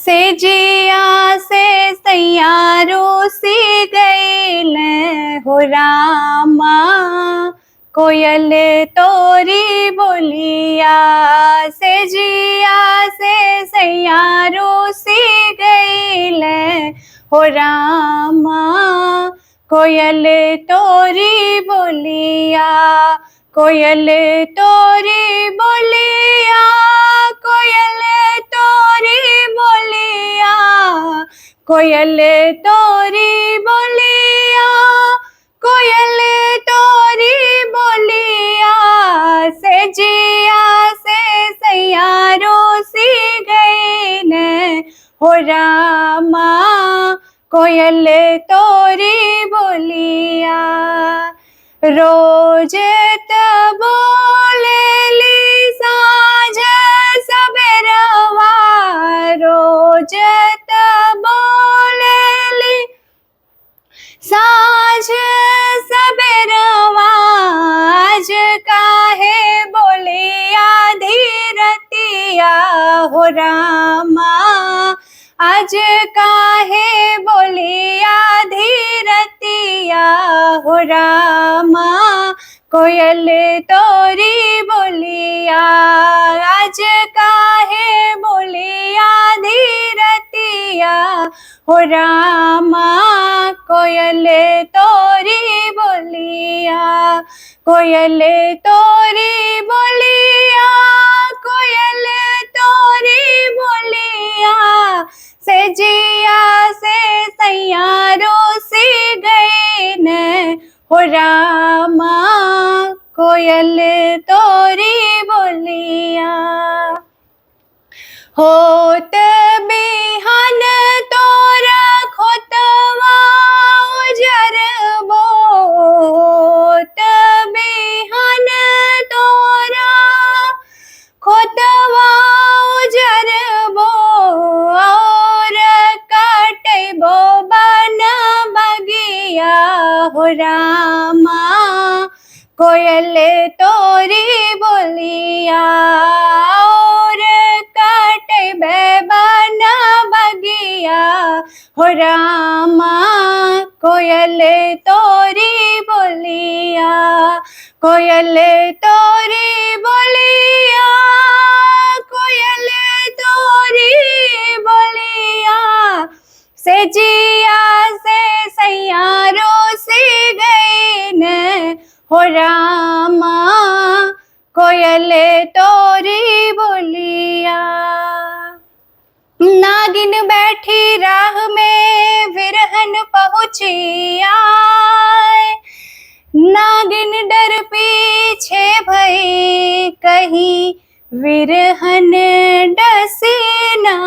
से जिया से सैयारो सी गईल हो रामा, कोयल तोरी बोलिया से जिया से सैयारो सी गईल हो रामा, कोयल तोरी बोलिया, कोयल तोरी बोलिया, कोयल तोरी बोलिया, कोयल तोरी बोलिया, कोयल तोरी बोलिया, से जिया से सैयारो सी गई न हो रामा, कोयल तोरी बोलिया। रोज त बोलेली साँझ सबेरवा, रोज त बोलेली साँझ सबेरवा, आज काहे बोलिया धीरतिया हो रामा, आज काहे बोलिया धीरतिया हो रामा, कोयल तोरी बोलिया, आज काहे बोलिया धीरतिया हो रामा, कोयल तोरी बोलिया, कोयल तोरी बोलिया, कोयल तोरी बोलिया, से जिया से सैयारो सी गई न हो रामा, कोयल तोरी बोलिया। होत बिहान तोरा खोतवा उजरबो, होत बिहान तोरा खोतवा उजरबो, और कटबो बन बगिया हो रामा, कोयल तोरी बोलिया, और कटबे बन बगिया हो रामा, कोयल तोरी बोलिया, कोयल तोरी बोलिया, कोयल तोरी बोलिया, से जिया से सैयारो सी गई न हो रामा, कोयल तोरी बोलिया। नागिन बैठी राह में विरहन पहुँची आए, नागिन डर पीछे भई कहीं विरहन डसी ना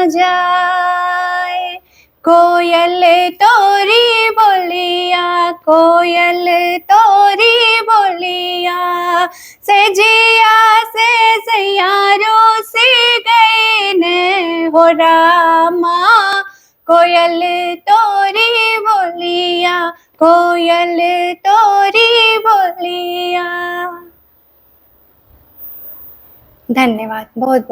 जाए, कोयल तोरी बोलिया, कोयल तोरी बोलिया, से जिया से सैयारो सी गई न हो रामा, कोयल तोरी बोलिया, कोयल तोरी बोलिया। धन्यवाद बहुत।